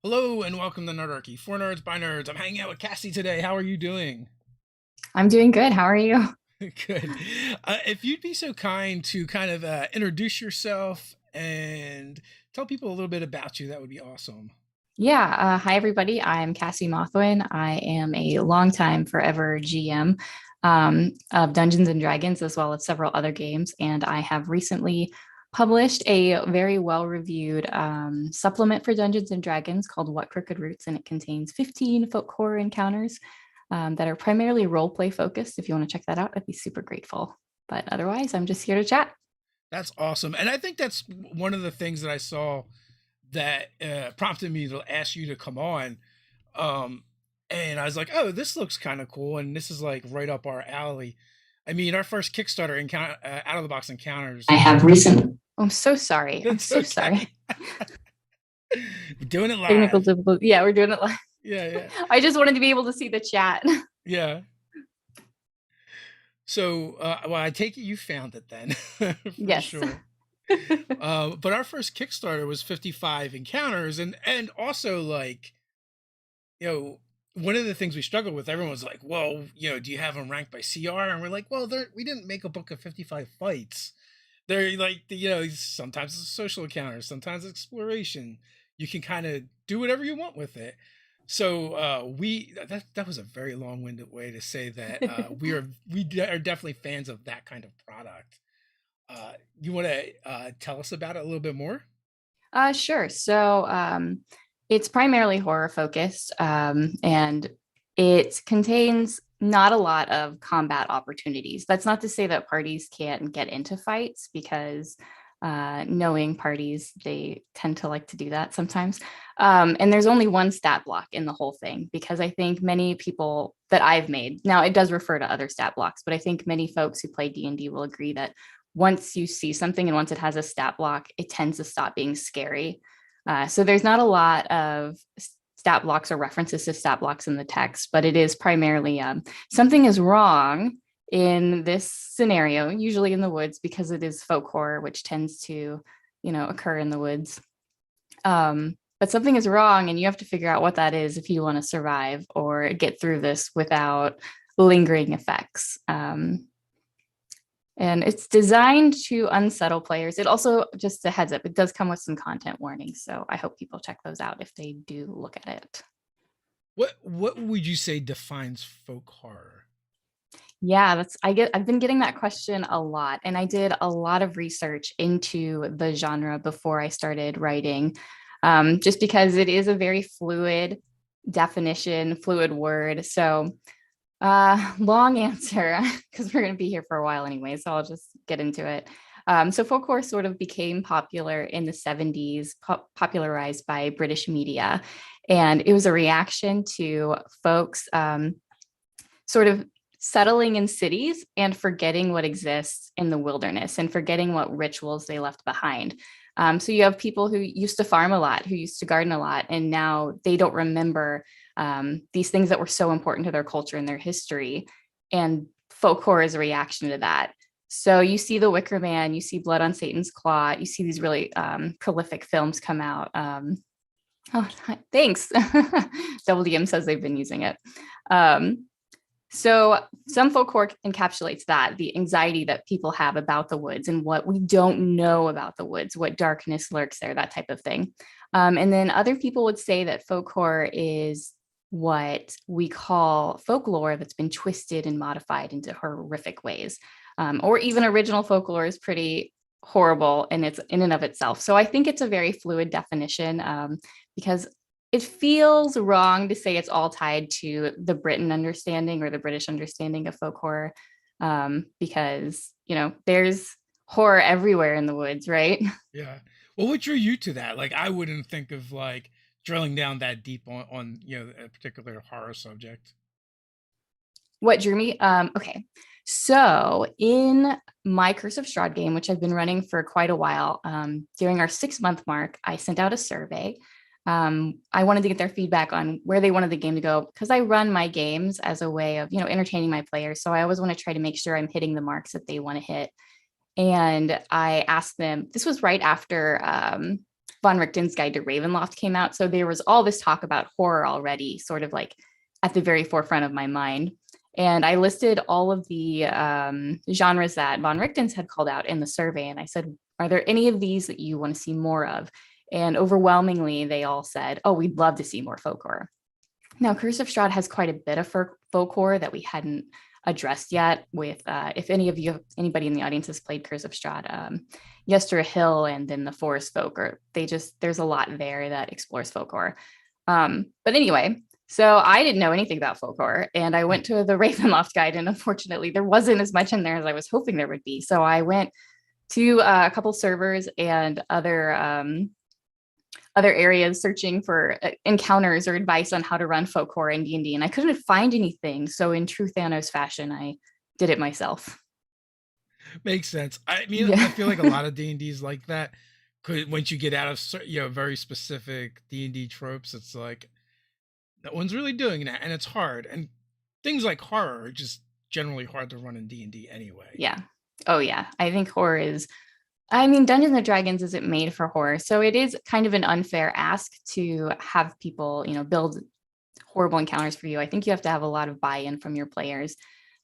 Hello and welcome to Nerdarchy. For nerds by nerds. I'm hanging out with Cassie today. How are you doing? I'm doing good. How are you? Good. If you'd be so kind to kind of introduce yourself and tell people a little bit about you, that would be awesome. Yeah. Hi, everybody. I'm Cassie Mothwin. I am a longtime forever GM of Dungeons and Dragons, as well as several other games. And I have recently published a very well reviewed supplement for Dungeons and Dragons called What Crooked Roots. And it contains 15 folk horror encounters that are primarily role play focused. If you want to check that out, I'd be super grateful. But otherwise, I'm just here to chat. That's awesome. And I think that's one of the things that I saw that prompted me to ask you to come on. Um, and I was like, oh, this looks kind of cool. And this is like right up our alley. I mean, our first Kickstarter encounter, out of the box encounters. I have recently. I'm so sorry. I'm That's so sorry. okay. We're doing it Technical live. difficulty. Yeah, we're doing it live. Yeah, yeah, I just wanted to be able to see the chat. yeah. So, well, I take it you found it then, for Yes. sure. But our first Kickstarter was 55 encounters, and also like, you know, one of the things we struggled with, everyone was like, "Well, do you have them ranked by CR?" And we're like, "Well, we didn't make a book of 55 fights. They're like, sometimes it's a social encounter, sometimes it's exploration. You can kind of do whatever you want with it." So that was a very long-winded way to say that we are definitely fans of that kind of product. You want to tell us about it a little bit more? Sure. It's primarily horror focused, and it contains not a lot of combat opportunities. That's not to say that parties can't get into fights because knowing parties, they tend to like to do that sometimes. And there's only one stat block in the whole thing because I think many people that I've made, now it does refer to other stat blocks, but I think many folks who play D&D will agree that once you see something and once it has a stat block, it tends to stop being scary. So there's not a lot of stat blocks or references to stat blocks in the text, but it is primarily something is wrong in this scenario, usually in the woods, because it is folk horror, which tends to, occur in the woods. But something is wrong, and you have to figure out what that is if you want to survive or get through this without lingering effects. And it's designed to unsettle players. It also, just a heads up, it does come with some content warnings. So I hope people check those out if they do look at it. What would you say defines folk horror? Yeah, I've been getting that question a lot. And I did a lot of research into the genre before I started writing, just because it is a very fluid definition, fluid word. So long answer, because we're going to be here for a while anyway, so I'll just get into it. So folk horror sort of became popular in the 70s, popularized by British media. And it was a reaction to folks sort of settling in cities and forgetting what exists in the wilderness and forgetting what rituals they left behind. So you have people who used to farm a lot, who used to garden a lot, and now they don't remember these things that were so important to their culture and their history. And folk horror is a reaction to that. So you see The Wicker Man, you see Blood on Satan's Claw, you see these really prolific films come out. Oh, thanks. WDM says they've been using it. So some folk horror encapsulates that, the anxiety that people have about the woods and what we don't know about the woods, what darkness lurks there, that type of thing. And then other people would say that folk horror is what we call folklore that's been twisted and modified into horrific ways. Or even original folklore is pretty horrible and it's in and of itself. So I think it's a very fluid definition because it feels wrong to say it's all tied to the Britain understanding or the British understanding of folk horror, because there's horror everywhere in the woods, right? Yeah. Well, what drew you to that? Like, I wouldn't think of like drilling down that deep on a particular horror subject. What drew me? Okay, so in my Curse of Strahd game, which I've been running for quite a while, during our 6-month mark, I sent out a survey. I wanted to get their feedback on where they wanted the game to go because I run my games as a way of, entertaining my players. So I always want to try to make sure I'm hitting the marks that they want to hit. And I asked them, this was right after Von Richten's Guide to Ravenloft came out. So there was all this talk about horror already, sort of like at the very forefront of my mind. And I listed all of the genres that Von Richten's had called out in the survey. And I said, are there any of these that you want to see more of? And overwhelmingly, they all said, oh, we'd love to see more folk horror. Now, Curse of Strahd has quite a bit of folk horror that we hadn't addressed yet. With if anybody in the audience has played Curse of Strahd, Yester Hill and then the Forest Folk, or there's a lot there that explores folk horror. But anyway, so I didn't know anything about folk horror, and I went to the Ravenloft guide, and unfortunately, there wasn't as much in there as I was hoping there would be. So I went to a couple servers and other areas searching for encounters or advice on how to run folk horror in D&D, and I couldn't find anything. So in true Thanos fashion, I did it myself. Makes sense. I mean, Yeah. I feel like a lot of D&Ds like that. Once you get out of very specific D&D tropes, it's like no one's really doing that, and it's hard. And things like horror are just generally hard to run in D&D anyway. Yeah. Oh yeah. I think horror is. I mean, Dungeons and Dragons isn't made for horror, so it is kind of an unfair ask to have people, build horrible encounters for you. I think you have to have a lot of buy-in from your players.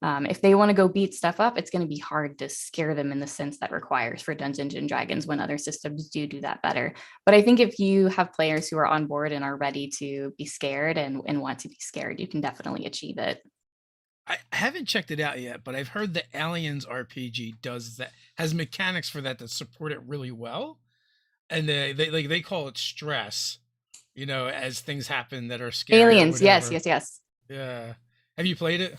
If they want to go beat stuff up, it's going to be hard to scare them in the sense that requires for Dungeons and Dragons when other systems do that better. But I think if you have players who are on board and are ready to be scared and want to be scared, you can definitely achieve it. I haven't checked it out yet, but I've heard the Aliens RPG has mechanics for that support it really well, and they call it stress, as things happen that are scary. Aliens, yes. Yeah, have you played it?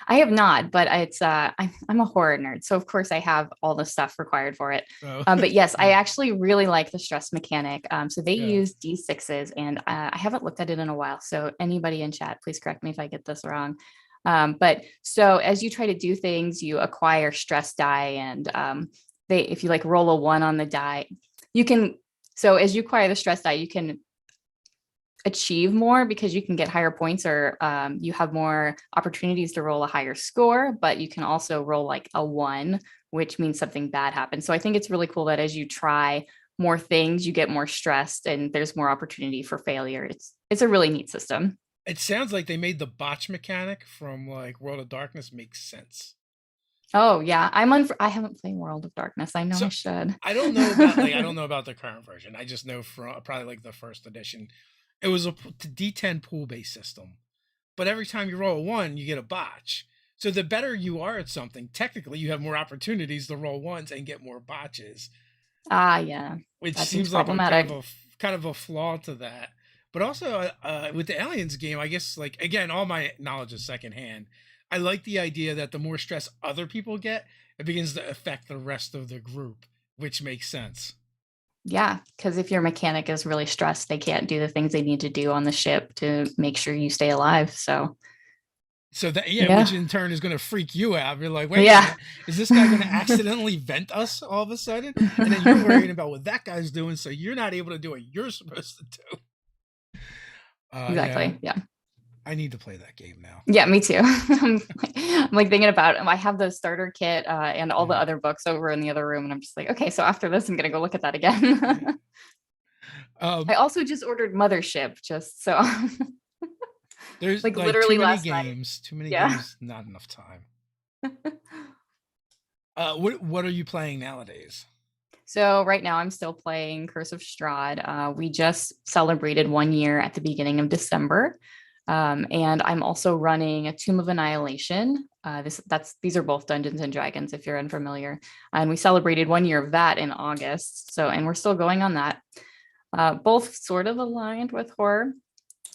I have not, but it's I'm a horror nerd, so of course I have all the stuff required for it. Oh. But yes, I actually really like the stress mechanic. So they Yeah. use D6s, and I haven't looked at it in a while. So anybody in chat, please correct me if I get this wrong. But so as you try to do things, you acquire stress die, and if you like roll a 1 on the die, you can. So as you acquire the stress die, you can achieve more because you can get higher points, or you have more opportunities to roll a higher score. But you can also roll like a 1, which means something bad happens. So I think it's really cool that as you try more things, you get more stressed, and there's more opportunity for failure. It's a really neat system. It sounds like they made the botch mechanic from like World of Darkness make sense. Oh yeah, I haven't played World of Darkness. I know I should. I don't know about the current version. I just know from probably like the first edition, it was a D10 pool based system. But every time you roll a 1, you get a botch. So the better you are at something, technically you have more opportunities to roll 1s and get more botches. Yeah. Which seems like kind of a flaw to that. But also with the Aliens game, I guess, like, again, all my knowledge is secondhand. I like the idea that the more stress other people get, it begins to affect the rest of the group, which makes sense. Yeah, because if your mechanic is really stressed, they can't do the things they need to do on the ship to make sure you stay alive. So that, which in turn is going to freak you out. You're like, wait, is this guy going to accidentally vent us all of a sudden? And then you're worrying about what that guy's doing, so you're not able to do what you're supposed to do. Exactly. Yeah. I need to play that game now. Yeah, me too. I'm like thinking about I have the starter kit and all the other books over in the other room, and I'm just like, okay, so after this, I'm gonna go look at that again. I also just ordered Mothership, just so there's like literally too many games, not enough time. What are you playing nowadays? So right now I'm still playing Curse of Strahd. We just celebrated 1 year at the beginning of December. And I'm also running a Tomb of Annihilation. These are both Dungeons and Dragons, if you're unfamiliar. And we celebrated 1 year of that in August. And we're still going on that. Both sort of aligned with horror.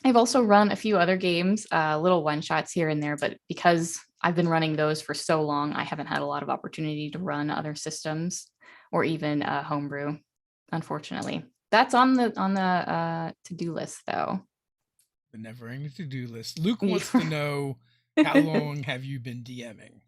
I've also run a few other games, little one-shots here and there, but because I've been running those for so long, I haven't had a lot of opportunity to run other systems or even homebrew, unfortunately. That's on the to-do list, though. The never-ending to-do list. Luke wants to know, how long have you been DMing?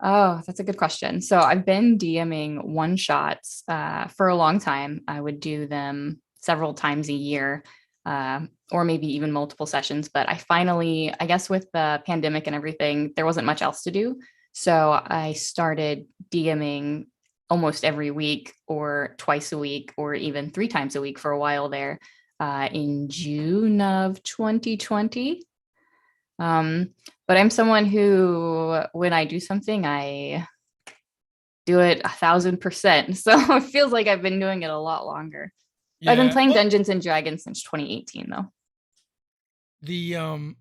Oh, that's a good question. So I've been DMing one-shots for a long time. I would do them several times a year, or maybe even multiple sessions. But I finally, I guess with the pandemic and everything, there wasn't much else to do. So I started DMing almost every week or twice a week or even 3 times a week for a while there in June of 2020. But I'm someone who, when I do something, I do it 1,000%. So it feels like I've been doing it a lot longer. I've been Yeah. playing Well, Dungeons and Dragons since 2018, though. the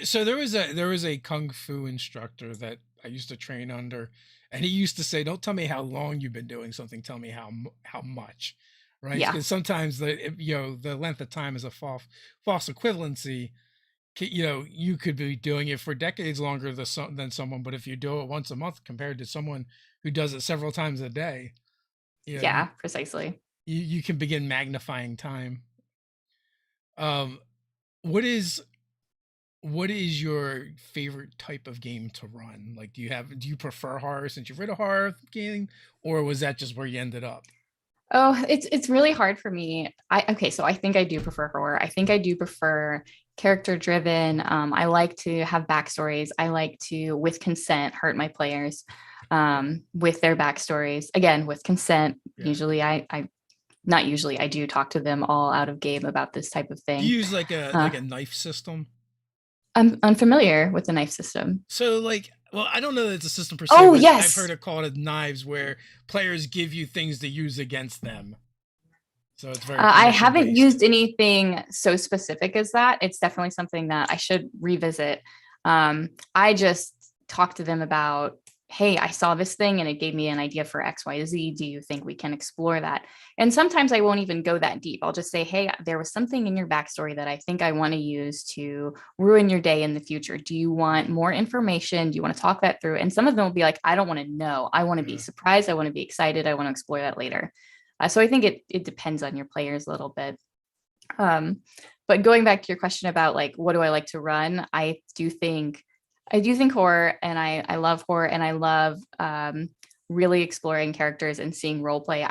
so there was a kung fu instructor that I used to train under, and he used to say, "Don't tell me how long you've been doing something. Tell me how much." Right? Yeah. Because sometimes the length of time is a false equivalency. You could be doing it for decades longer than someone, but if you do it once a month compared to someone who does it several times a day, you know, you Yeah, precisely. you can begin magnifying time. Um, what is what is your favorite type of game to run? Like, do you prefer horror since you've read a horror game, or was that just where you ended up? Oh, it's really hard for me. So I think I do prefer horror. I think I do prefer character driven. I like to have backstories. I like to, with consent, hurt my players with their backstories. Again, with consent. Yeah. Usually, I not usually. I do talk to them all out of game about this type of Do you thing. use like Uh, a knife system? I'm unfamiliar with the knife system. So like, well, I don't know that it's a system per se, Oh but I've heard yes, it called as knives, where players give you things to use against them. So it's very I permission haven't based. used anything so specific as that. It's definitely something that I should revisit. I just talked to them about, hey, I saw this thing and it gave me an idea for XYZ. Do you think we can explore that? And sometimes I won't even go that deep. I'll just say, hey, there was something in your backstory that I think I want to use to ruin your day in the future. Do you want more information? Do you want to talk that through? And some of them will be like, I don't want to know. I want to be Yeah. surprised. I want to be excited. I want to explore that later. So I think it depends on your players a little bit. Um, but going back to your question about like what do I like to run, I do think horror, and I love horror, and I love really exploring characters and seeing role play.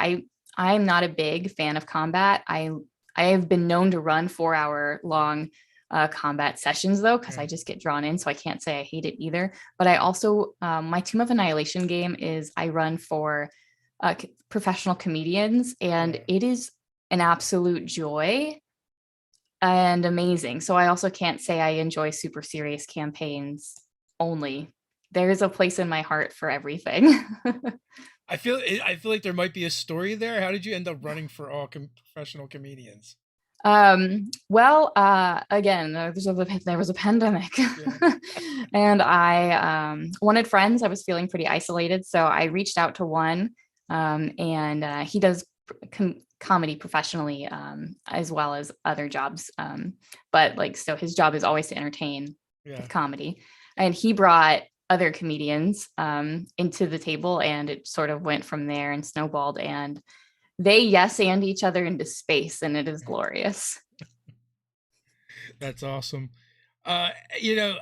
I'm not a big fan of combat. I have been known to run 4 hour long combat sessions though, because Yeah. I just get drawn in, so I can't say I hate it either. But I also my Tomb of Annihilation game is I run for professional comedians, and Yeah. it is an absolute joy and amazing. So I also can't say I enjoy super serious campaigns only. There is a place in my heart for everything. I feel like there might be a story there. How did you end up running for all professional comedians? Again, there was a pandemic Yeah. and I wanted friends. I was feeling pretty isolated. So I reached out to one and he does comedy professionally as well as other jobs. But like, so his job is always to entertain Yeah. with comedy. And he brought other comedians into the table, and it sort of went from there and snowballed. And they yes and each other into space, and it is glorious. That's awesome. Uh, you know,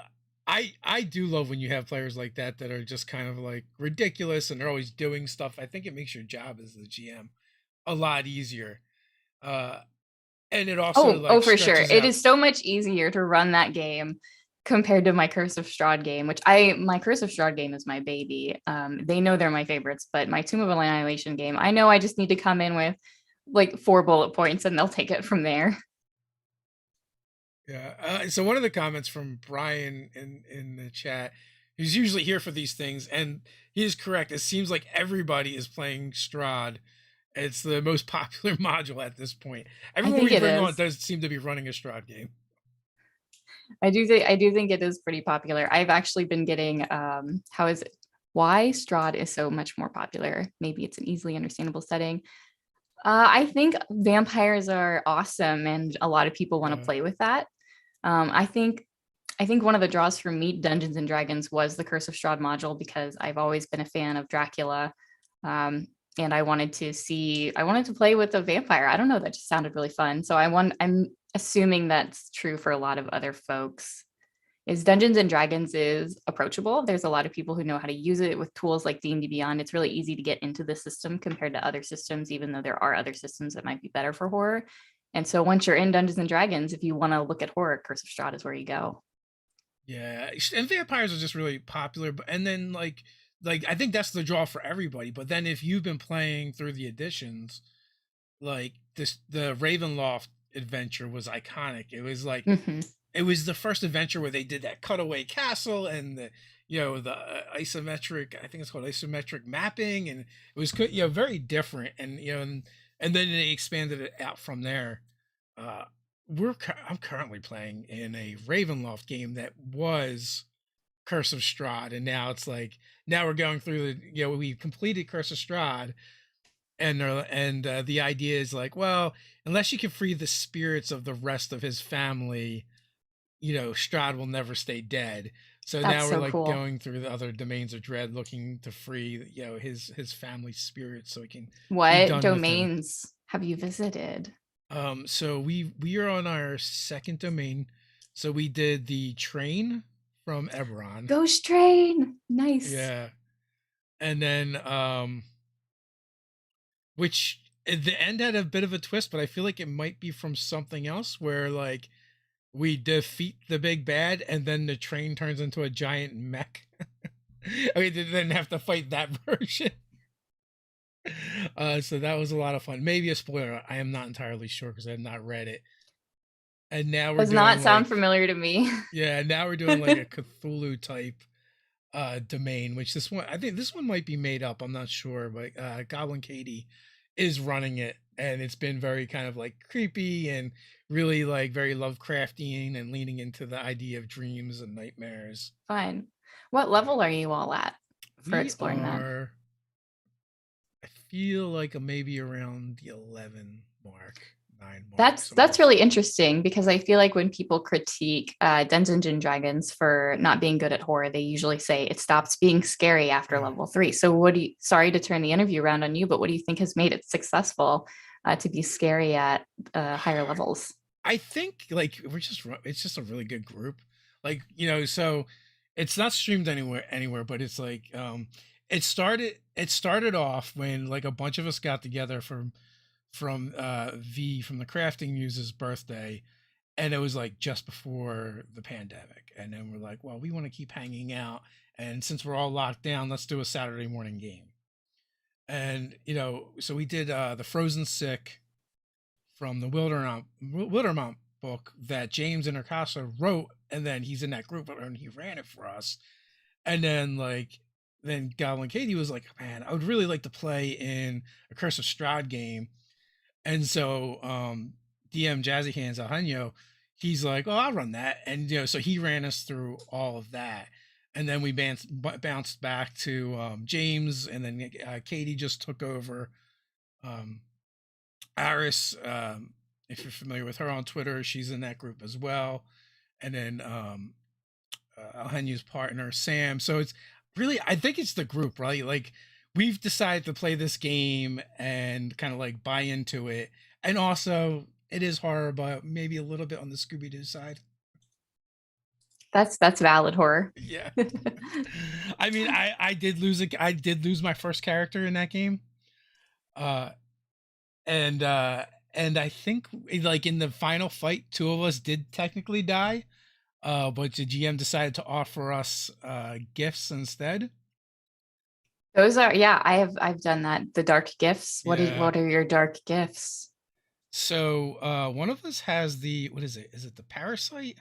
I do love when you have players like that that are just kind of like ridiculous and they're always doing stuff. I think it makes your job as the GM a lot easier. Uh, and it also Oh, like for sure. stretches It out. is so much easier to run that game compared to my Curse of Strahd game, which my Curse of Strahd game is my baby. They know they're my favorites, but my Tomb of Annihilation game, I know I just need to come in with like 4 bullet points and they'll take it from there. Yeah. So one of the comments from Brian in the chat, he's usually here for these things, and he is correct. It seems like everybody is playing Strahd. It's the most popular module at this point. I Everyone think we it bring on is. does seem to be running a Strahd game. I do think it is pretty popular. I've actually been getting how is it? Why Strahd is so much more popular. Maybe it's an easily understandable setting. I think vampires are awesome, and a lot of people want to Uh, play with that. Um, I think I think one of the draws for me Dungeons and Dragons was the Curse of Strahd module, because I've always been a fan of Dracula, um, and I wanted to play with a vampire. I don't know, that just sounded really fun. So I'm assuming that's true for a lot of other folks. Is Dungeons and Dragons is approachable. There's a lot of people who know how to use it with tools like D&D Beyond. It's really easy to get into the system compared to other systems, even though there are other systems that might be better for horror. And so once you're in Dungeons and Dragons, if you want to look at horror, Curse of Strahd is where you go. yeah, and vampires are just really popular. And then like like I think that's the draw for everybody. But then if you've been playing through the editions, like this, the Ravenloft adventure was iconic. It was like Hmm. it was the first adventure where they did that cutaway castle and the the isometric, I think it's called isometric mapping, and it was very different, and and then they expanded it out from there. uh I'm currently playing in a Ravenloft game that was Curse of Strahd, and now it's like now we're going through the we completed Curse of Strahd, and the idea is like, well, unless you can free the spirits of the rest of his family, Strahd will never stay dead. So That's now we're so like cool. going through the other domains of dread, looking to free, his family spirit, so he can be What done with him. domains have you visited? So we are on our second domain. So we did the train from Eberron. Ghost Train. Nice. Yeah. And then which at the end had a bit of a twist, but I feel like it might be from something else where like we defeat the big bad and then the train turns into a giant mech. We didn't have to fight that version. So that was a lot of fun. Maybe a spoiler. I am not entirely sure because I have not read it. And now we're Does not doing sound like, familiar to me. yeah, now we're doing like a Cthulhu type domain, which this one, I think this one might be made up. I'm not sure, but Goblin Katie is running it, and it's been very kind of like creepy and really like very Lovecraftian and leaning into the idea of dreams and nightmares. Fine. What level are you all at for We exploring that? are, I feel like maybe around the 11 mark, 9 mark, That's somewhere. really interesting because I feel like when people critique Dungeons and Dragons for not being good at horror, they usually say it stops being scary after Uh, level 3. So what do you, sorry to turn the interview around on you, but what do you think has made it successful to be scary at higher levels? I think like it's just a really good group. Like, so it's not streamed anywhere, but it's like it started off when like a bunch of us got together from the crafting muse's birthday, and it was like just before the pandemic, and then we're like, well, we want to keep hanging out, and since we're all locked down, let's do a Saturday morning game. And so we did the Frozen Sick from the Wildermont book that James Intercasa wrote, and then he's in that group and he ran it for us. And then Goblin Katie was like, man, I would really like to play in a Curse of Strahd game. And so DM Jazzy Hands Alhenio, he's like, oh, I'll run that. And so he ran us through all of that. And then we bounced back to James, and then Katie just took over. Um, Aris, if you're familiar with her on Twitter, she's in that group as well. And then Alhenyo's partner, Sam. So it's really, I think it's the group, right? Like, we've decided to play this game and kind of like buy into it. And also, it is horror, but maybe a little bit on the Scooby Doo side. That's valid horror. Yeah. I mean, I did lose my first character in that game. Uh, and I think like in the final fight, two of us did technically die, but the GM decided to offer us gifts instead. Those are, yeah, I've done that. The dark gifts. Yeah. What are your dark gifts? So one of us has the, what is it? Is it the parasite?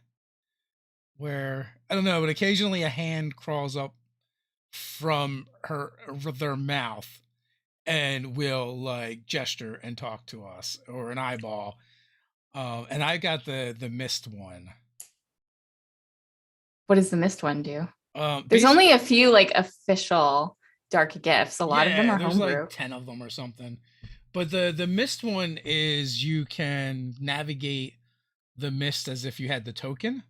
Where I don't know, but occasionally a hand crawls up from their mouth and will like gesture and talk to us, or an eyeball. And I got the mist one. What does the mist one do? There's only Basically, a few like official dark gifts. A lot of them yeah, are there's like homebrew. 10 of them or something. But the mist one is you can navigate the mist as if you had the token.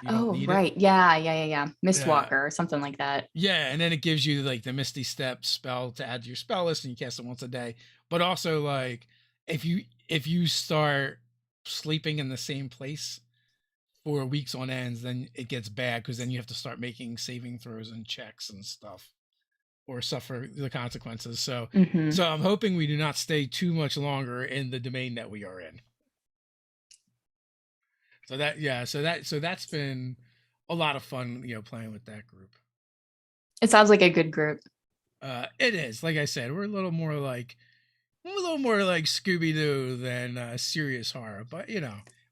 You don't Oh, need it. right. Yeah. Yeah. Mistwalker or something like that. Yeah, and then it gives you like the Misty Step spell to add to your spell list, and you cast it once a day. But also like if you start sleeping in the same place for weeks on ends, then it gets bad because then you have to start making saving throws and checks and stuff, or suffer the consequences. So Hmm. so I'm hoping we do not stay too much longer in the domain that we are in. So that, yeah, so that's been a lot of fun, playing with that group. It sounds like a good group. It is, like I said, we're a little more like Scooby Doo than serious horror, but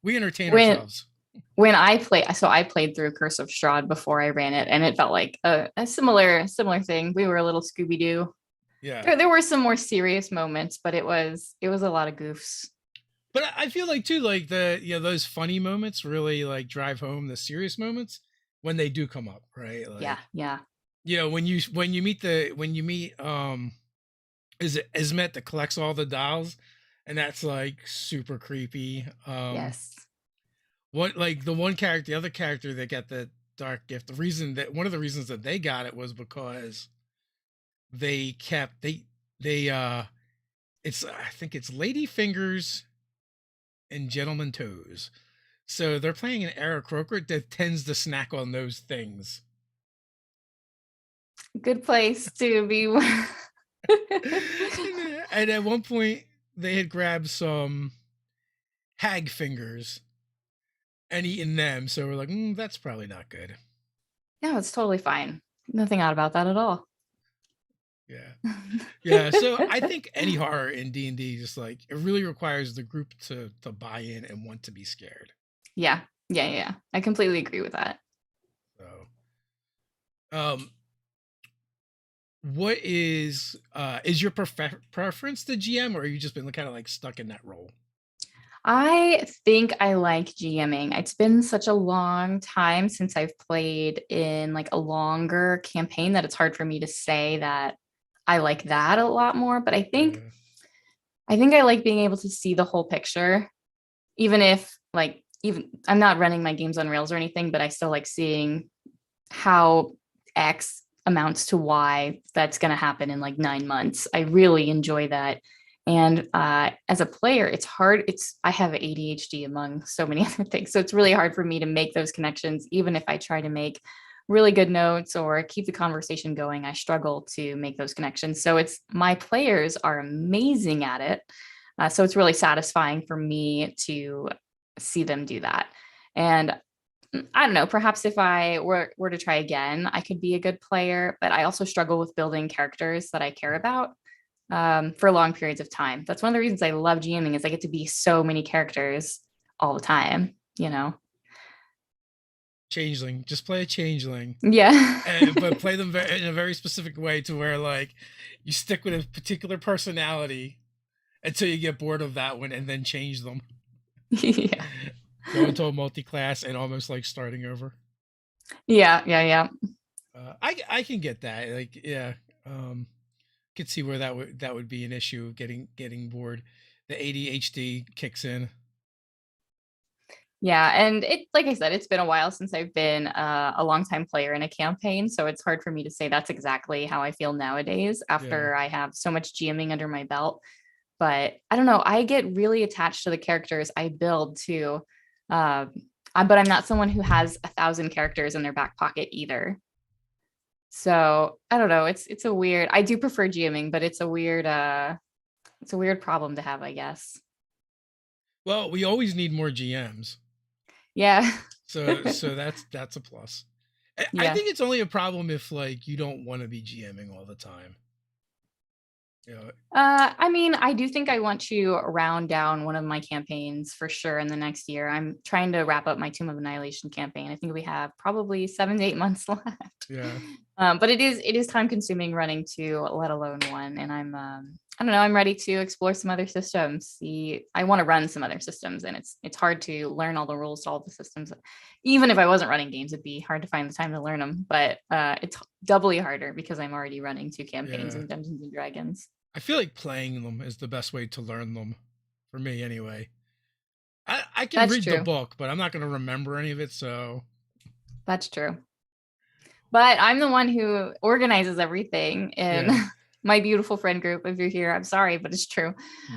we entertain When ourselves. when I play, so I played through Curse of Strahd before I ran it, and it felt like a similar thing. We were a little Scooby Doo. Yeah, There were some more serious moments, but it was a lot of goofs. but I feel like too, like those funny moments really like drive home the serious moments when they do come up, right? Yeah, Like yeah, when you meet is it Ismet that collects all the dolls, and that's like super creepy. yes. What like the one character, the other character that got the dark gift, the reason that one of the reasons that they got it was because they kept they it's I think it's Lady Fingers and Gentleman Toes. So they're playing an Eric Croker that tends to snack on those things. Good place to be. And at one point they had grabbed some hag fingers and eaten them. So we're like, that's probably not good. No, it's totally fine. Nothing odd about that at all. Yeah. Yeah, so I think any horror in D&D just like it really requires the group to buy in and want to be scared. Yeah, yeah, yeah. I completely agree with that. So, um, what is your preference to GM, or you just been kind of like stuck in that role? I think I like GMing. It's been such a long time since I've played in like a longer campaign that it's hard for me to say that I like that a lot more. But Yeah. I think I like being able to see the whole picture, even if like even I'm not running my games on Rails or anything, but I still like seeing how X amounts to Y that's going to happen in like 9 months. I really enjoy that. And as a player, it's hard. I have ADHD among so many other things. So it's really hard for me to make those connections, even if I try to make really good notes or keep the conversation going. I struggle to make those connections. So it's my players are amazing at it. So it's really satisfying for me to see them do that. And I don't know, perhaps if I were to try again, I could be a good player, but I also struggle with building characters that I care about for long periods of time. That's one of the reasons I love GMing is I get to be so many characters all the time, you know? Changeling, just play a changeling, Yeah. but play them in a very specific way to where like you stick with a particular personality until you get bored of that one and then change them. Yeah. Go into a multi-class and almost like starting over. Yeah. Yeah. Yeah. I can get that. Like yeah, could see where that would be an issue. Getting bored. The ADHD kicks in. Yeah, and it like I said, it's been a while since I've been a longtime player in a campaign, so it's hard for me to say that's exactly how I feel nowadays Yeah. after I have so much GMing under my belt. But I don't know, I get really attached to the characters I build too. But I'm not someone who has 1,000 characters in their back pocket either. So I don't know. It's a weird. I do prefer GMing, but it's a weird problem to have, I guess. Well, we always need more GMs. Yeah. So that's a plus. I Yeah. think it's only a problem if like you don't want to be GMing all the time. You know, I mean, I do think I want to round down one of my campaigns for sure in the next year. I'm trying to wrap up my Tomb of Annihilation campaign. I think we have probably 7 to 8 months left. yeah. But it is time consuming running two, let alone one. And I don't know, I'm ready to explore some other systems. See, I want to run some other systems, and it's hard to learn all the rules to all the systems. Even if I wasn't running games, it'd be hard to find the time to learn them. But it's doubly harder because I'm already running two campaigns Yeah. in Dungeons and Dragons. I feel like playing them is the best way to learn them, for me anyway. I can That's read the true. book, but I'm not going to remember any of it. So That's true. But I'm the one who organizes everything in yeah, my beautiful friend group. If you're here, I'm sorry, but it's true.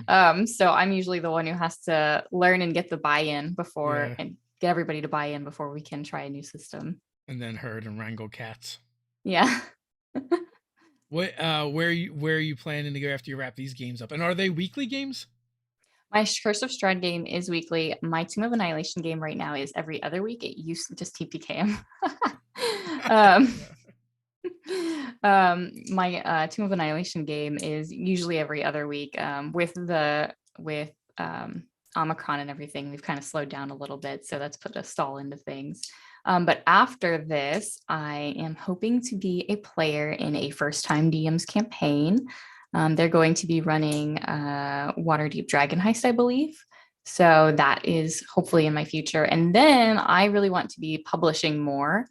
So I'm usually the one who has to learn and get the buy-in before yeah, and get everybody to buy in before we can try a new system. and then herd and wrangle cats. Yeah. What where are you planning to go after you wrap these games up? And are they weekly games? My Curse of Strahd game is weekly. My Tomb of Annihilation game right now is every other week. It used to just TPKM. um, Yeah. My Tomb of Annihilation game is usually every other week. With Omicron and everything, we've kind of slowed down a little bit, so that's put a stall into things. But after this, I am hoping to be a player in a first time DM's campaign. They're going to be running Waterdeep Dragon Heist, I believe. So that is hopefully in my future. And then I really want to be publishing more.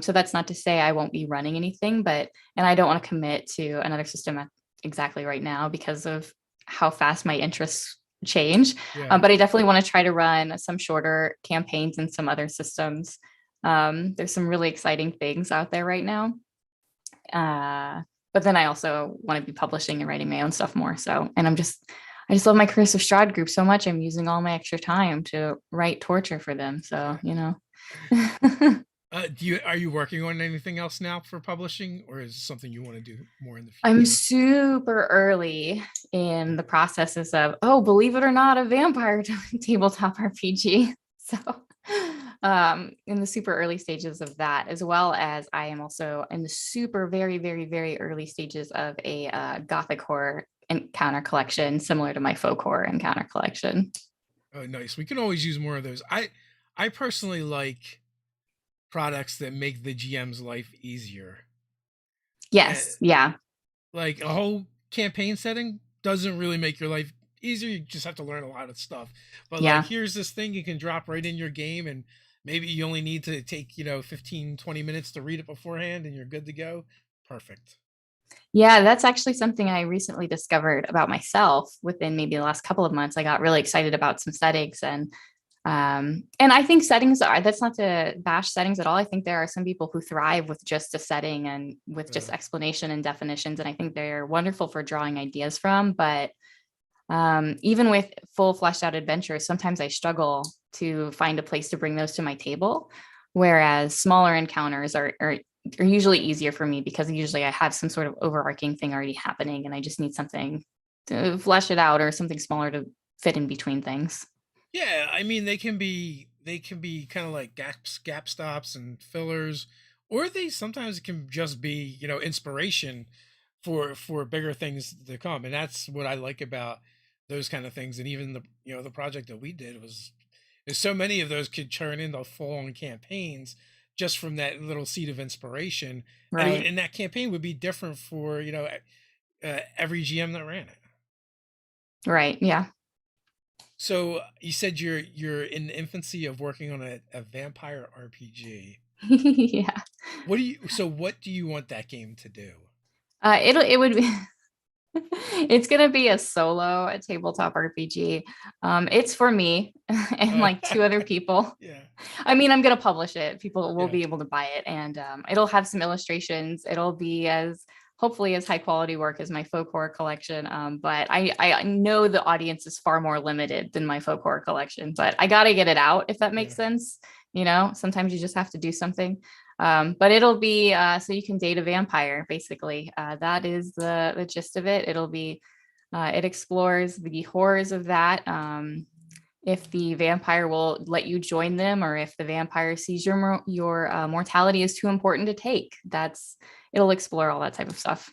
So that's not to say I won't be running anything, and I don't want to commit to another system exactly right now because of how fast my interests change. Yeah. But I definitely want to try to run some shorter campaigns in some other systems. There's some really exciting things out there right now. But then I also want to be publishing and writing my own stuff more. So, and I just love my Curse of Strahd group so much. I'm using all my extra time to write torture for them. So, Are you working on anything else now for publishing, or is it something you want to do more in the I'm future? super early in the processes of, oh, believe it or not, a vampire tabletop RPG. So, in the super early stages of that, as well as I am also in the super, very, very, very early stages of a gothic horror encounter collection, similar to my folk horror encounter collection. Oh, nice. We can always use more of those. I personally like products that make the GM's life easier. Uh, Yes, yeah, like a whole campaign setting doesn't really make your life easier. You just have to learn a lot of stuff. But like, yeah. here's this thing you can drop right in your game, and maybe you only need to take 15, 20 minutes to read it beforehand, and you're good to go. Perfect. Yeah, that's actually something I recently discovered about myself within maybe the last couple of months. I got really excited about some settings and I think settings are, that's not to bash settings at all. I think there are some people who thrive with just a setting and with just explanation and definitions. And I think they're wonderful for drawing ideas from. But even with full fleshed out adventures, sometimes I struggle to find a place to bring those to my table. Whereas smaller encounters are usually easier for me because usually I have some sort of overarching thing already happening and I just need something to flesh it out or something smaller to fit in between things. Yeah, I mean they can be kind of like gap stops and fillers, or they sometimes can just be inspiration for bigger things to come, and that's what I like about those kind of things. And even the project that we did was there's so many of those could turn into full on campaigns just from that little seed of inspiration, Right. and that campaign would be different for every GM that ran it. Right. Yeah. So you said you're in the infancy of working on a vampire RPG. Yeah. What do you want that game to do? It would be it's gonna be a tabletop RPG. It's for me and Uh, like two other people. yeah, I mean, I'm gonna publish it. People will yeah, be able to buy it, and it'll have some illustrations. It'll be as hopefully as high quality work as my folk horror collection. But I know the audience is far more limited than my folk horror collection. But I gotta get it out if that yeah. makes sense. Sometimes you just have to do something. But it'll be so you can date a vampire, basically. That is the gist of it. It explores the horrors of that. If the vampire will let you join them, or if the vampire sees your mortality is too important to take. It'll explore all that type of stuff.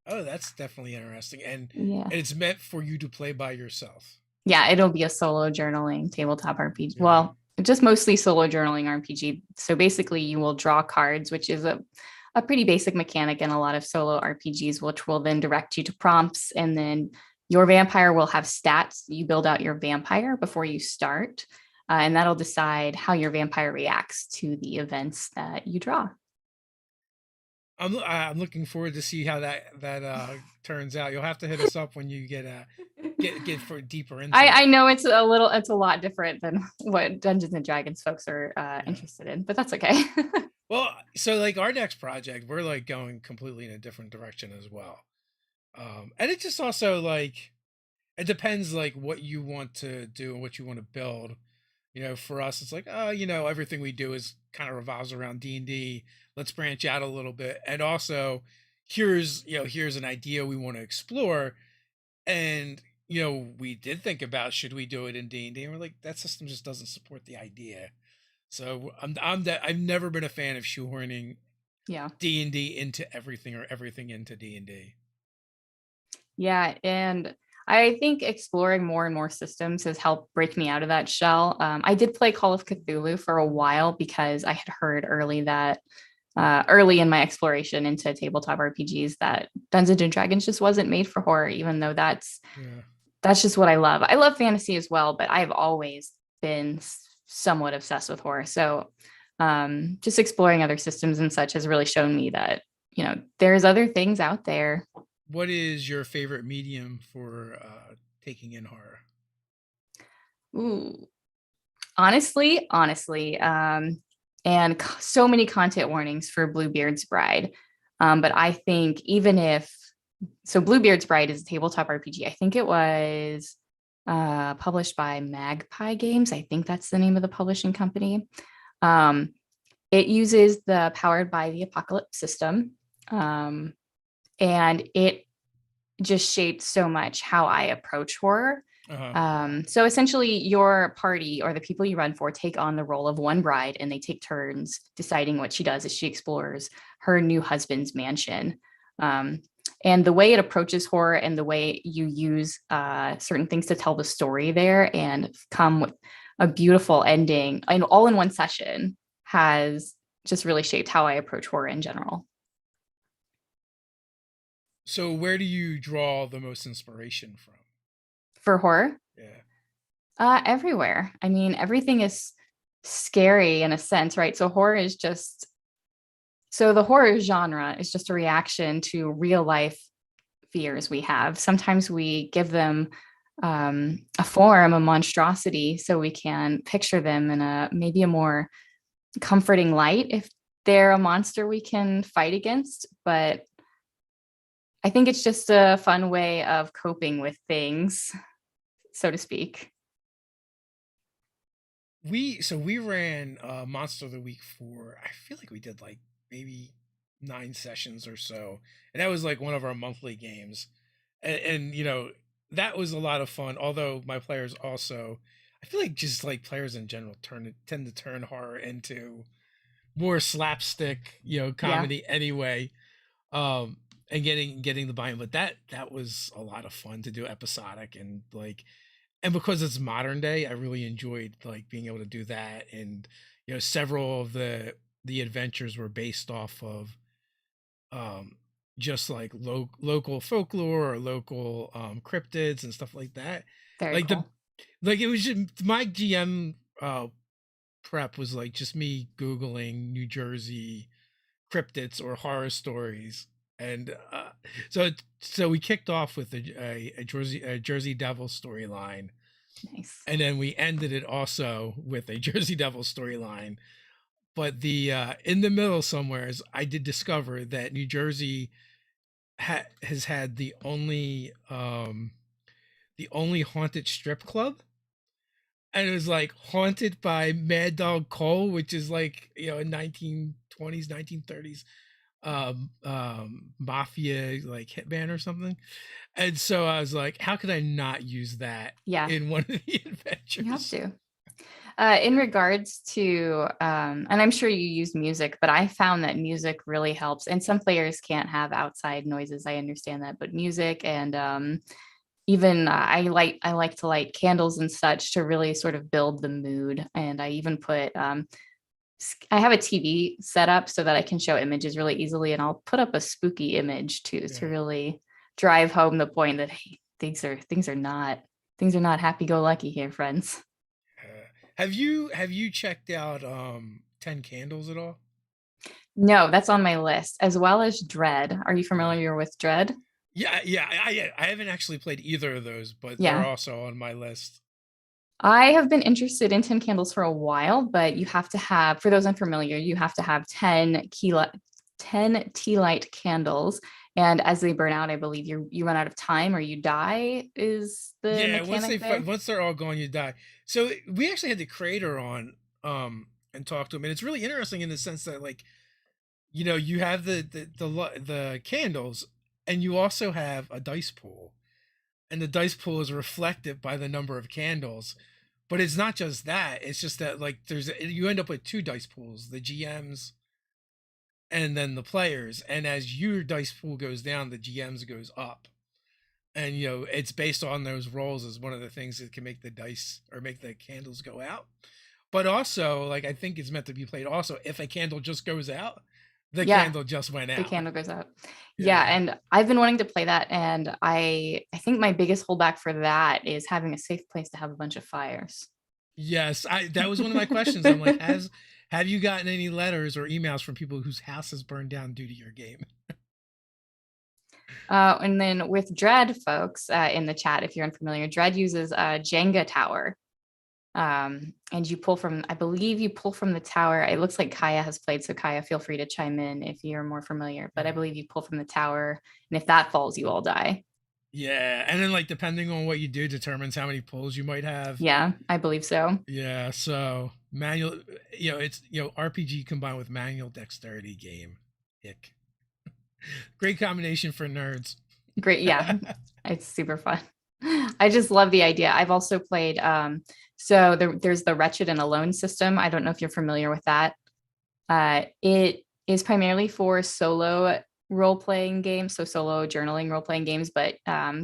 Oh, that's definitely interesting, Yeah. and it's meant for you to play by yourself. Yeah, it'll be a solo journaling tabletop RPG. Yeah. Well, just mostly solo journaling RPG. So basically, you will draw cards, which is a pretty basic mechanic in a lot of solo RPGs, which will then direct you to prompts. And then your vampire will have stats. You build out your vampire before you start, and that'll decide how your vampire reacts to the events that you draw. I'm looking forward to see how that turns out. You'll have to hit us up when you get for deeper into I it. know it's a lot different than what Dungeons and Dragons folks are Yeah. interested in, but that's okay. Well, so like our next project, we're like going completely in a different direction as well. And it just also like it depends like what you want to do and what you want to build. For us, it's like, everything we do is kind of revolves around D&D. Let's branch out a little bit. And also, here's an idea we want to explore. And, we did think about should we do it in D&D? And we're like, that system just doesn't support the idea. So I've never been a fan of shoehorning Yeah. D&D into everything or everything into D&D. Yeah, and I think exploring more and more systems has helped break me out of that shell. I did play Call of Cthulhu for a while because I had heard early in my exploration into tabletop RPGs that Dungeons and Dragons just wasn't made for horror, even though Yeah. that's just what I love. I love fantasy as well, but I've always been somewhat obsessed with horror. So just exploring other systems and such has really shown me that, there's other things out there. What is your favorite medium for taking in horror? Ooh, honestly, and so many content warnings for Bluebeard's Bride. But I think Bluebeard's Bride is a tabletop RPG. I think it was published by Magpie Games. I think that's the name of the publishing company. Um, it uses the Powered by the Apocalypse system, and it just shaped so much how I approach horror. Uh-huh. So essentially, your party or the people you run for take on the role of one bride, and they take turns deciding what she does as she explores her new husband's mansion. Um, and the way it approaches horror and the way you use certain things to tell the story there and come with a beautiful ending and all in one session has just really shaped how I approach horror in general. So where do you draw the most inspiration from? For horror, Yeah. everywhere. I mean, everything is scary in a sense, right? So the horror genre is just a reaction to real life fears we have. Sometimes we give them a form, a monstrosity, so we can picture them in maybe a more comforting light if they're a monster we can fight against. But I think it's just a fun way of coping with things, so to speak. We ran Monster of the Week for, I feel like we did like maybe 9 sessions or so, and that was like one of our monthly games, and that was a lot of fun. Although my players also, I feel like just like players in general tend to turn horror into more slapstick, Yeah, comedy anyway. Um, and getting the buy-in, but that was a lot of fun to do episodic and like, and because it's modern day, I really enjoyed like being able to do that. And several of the adventures were based off of um just like local folklore or local cryptids and stuff like that. very Like the cool. like it was just my GM prep was like just me googling New Jersey cryptids or horror stories. And so we kicked off with a Jersey Devil storyline, Nice. and then we ended it also with a Jersey Devil storyline. But the in the middle somewheres, I did discover that New Jersey has had the only haunted strip club, and it was like haunted by Mad Dog Cole, which is like a 1920s 1930s mafia like hitman or something. And so I was like, how could I not use that Yeah, in one of the you have adventures? to. In regards to, and I'm sure you use music, but I found that music really helps. And some players can't have outside noises. I understand that, but music and even I like to light candles and such to really sort of build the mood. And I even put I have a TV set up so that I can show images really easily, and I'll put up a spooky image too to Yeah. really drive home the point that hey, things are not happy go lucky here, friends. Have you checked out 10 Candles at all? No, that's on my list, as well as Dread. Are you Yeah. familiar with Dread? Yeah, I haven't actually played either of those, but they're Yeah. also on my list. I have been interested in 10 candles for a while, but you have to have, for those unfamiliar, you have to have 10 tea light candles. And as they burn out, I believe you run out of time or you die is the Yeah, mechanic there. once they're all gone, you die. So we actually had the creator on and talked to him, and it's really interesting in the sense that like you have the candles, and you also have a dice pool, and the dice pool is reflected by the number of candles. But it's not just that; it's just that like you end up with two dice pools, the GM's and then the players. And as your dice pool goes down, the GM's goes up. And it's based on those rolls as one of the things that can make the dice or make the candles go out. But also, like, I think it's meant to be played also if a candle just goes out, the Yeah, candle just went the out. candle goes out. Yeah, Yeah. and I've been wanting to play that, and I think my biggest holdback for that is having a safe place to have a bunch of fires. Yes, that was one of my questions. I'm like, have you gotten any letters or emails from people whose houses burned down due to your game? And then with Dread, folks, in the chat, if you're unfamiliar, Dread uses a Jenga tower. And you pull from, I believe you pull from the tower. It looks like Kaya has played, so Kaya, feel free to chime in if you're more familiar. But I believe you pull from the tower, and if that falls, you all die. Yeah, and then like depending on what you do determines how many pulls you might have. Yeah, I believe so. Yeah, so manual, it's RPG combined with manual dexterity game. Ick. Great combination for nerds. Great, yeah, it's super fun. I just love the idea. I've also played. So there's the Wretched and Alone system. I don't know if you're familiar with that. It is primarily for solo role-playing games, so solo journaling role-playing games, but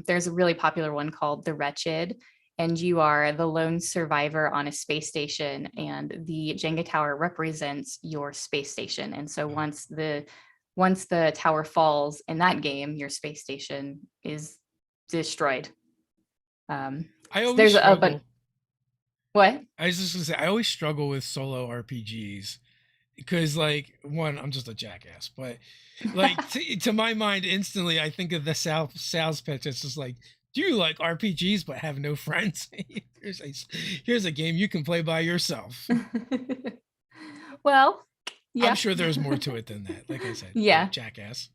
there's a really popular one called The Wretched, and you are the lone survivor on a space station, and the Jenga tower represents your space station. And so once the tower falls in that game, your space station is destroyed. I So always there's struggle. What? I was just gonna say I always struggle with solo RPGs because, like, one, I'm just a jackass, but like to my mind, instantly I think of the sales pitch. It's just like, do you like RPGs but have no friends? here's a game you can play by yourself. Well, yeah. I'm sure there's more to it than that. Like I said, Yeah. jackass.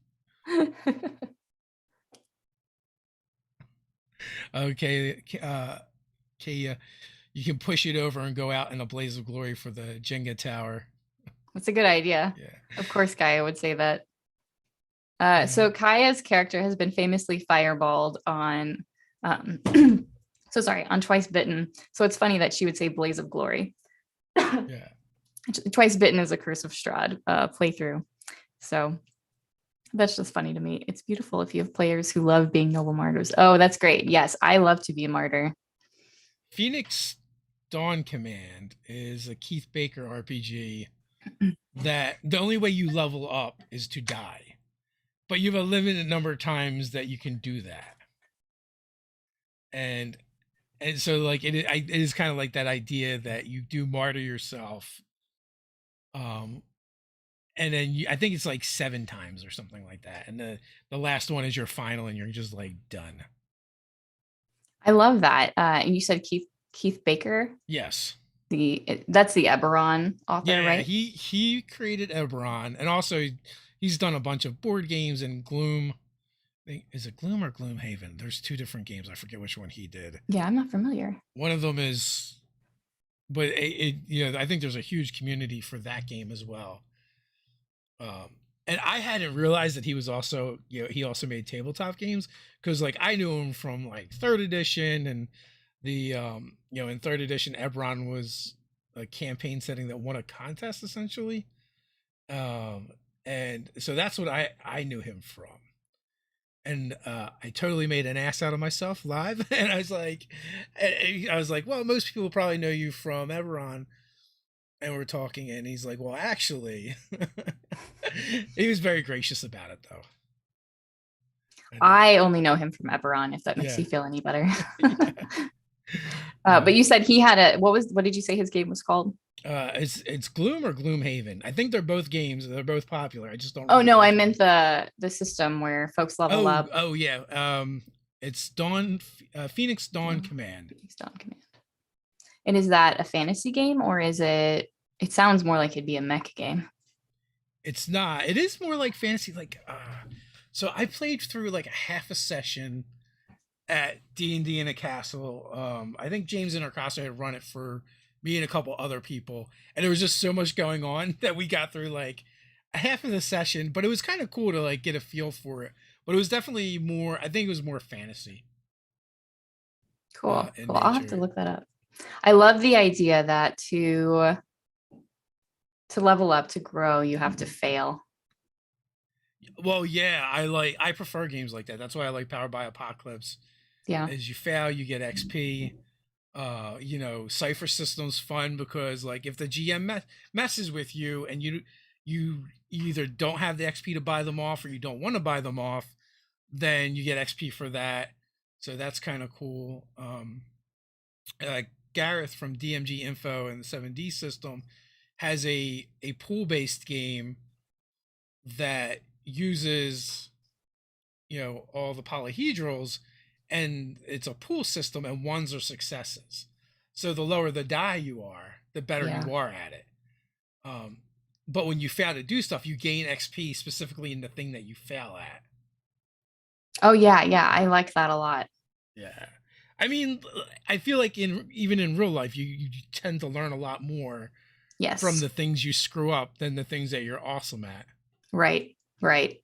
Okay, Kia, you can push it over and go out in a blaze of glory for the Jenga tower. That's a good idea. Yeah. Of course, Kaya would say that. Yeah. So Kaya's character has been famously fireballed on, so sorry, on Twice Bitten. So it's funny that she would say Blaze of Glory. Yeah. Twice Bitten is a Curse of Strahd playthrough. So that's just funny to me. It's beautiful if you have players who love being noble martyrs. Oh, that's great. Yes, I love to be a martyr. Phoenix Dawn Command is a Keith Baker RPG that the only way you level up is to die, but you have a limited number of times that you can do that. And so like it is kind of like that idea that you do martyr yourself, and then I think it's like 7 times or something like that, and the last one is your final, and you're just like done. I love that. And you said Keith Baker. Yes. That's the Eberron author, Yeah, right? he created Eberron, and also he's done a bunch of board games and Gloom. Is it Gloom or Gloomhaven? There's 2 different games. I forget which one he did. Yeah, I'm not familiar. One of them is, but I think there's a huge community for that game as well. And I hadn't realized that he was also, he also made tabletop games, because like I knew him from like 3rd edition, and the in 3rd edition Eberron was a campaign setting that won a contest essentially. And so that's what I knew him from. And I totally made an ass out of myself live. And I was like, well, most people probably know you from Eberron. And we're talking, and he's like, well, actually, he was very gracious about it, though. I only know him from Eberron, if that makes you feel any better. But you said he had what did you say his game was called? It's Gloom or Gloomhaven. I think they're both games. They're both popular. I just don't. Oh no, I meant the system where folks level up. Oh yeah. It's Phoenix Dawn Command. Phoenix Dawn Command. And is that a fantasy game, or is it? It sounds more like it'd be a mech game. It's not. It is more like fantasy. So I played through like a half a session at D&D in a Castle. I think James Intercasso had run it for me and a couple other people, and there was just so much going on that we got through like a half of the session. But it was kind of cool to like get a feel for it. But it was definitely more. I think it was more fantasy. Cool. I'll have to look that up. I love the idea that to level up, to grow, you have to fail. Well, yeah, I prefer games like that. That's why I like Powered by Apocalypse. Yeah. As you fail, you get XP. Cipher system's fun because like if the GM messes with you and you either don't have the XP to buy them off or you don't want to buy them off, then you get XP for that. So that's kind of cool. Gareth from DMG Info and the 7D system has a pool based game that uses all the polyhedrals, and it's a pool system, and ones are successes. So the lower the die you are, the better Yeah. you are at it. um, but when you fail to do stuff, you gain XP specifically in the thing that you fail at. Oh yeah, yeah. I like that a lot. Yeah, I mean, I feel like even in real life, you tend to learn a lot more from Yes. the things you screw up than the things that you're awesome at. Right. Right.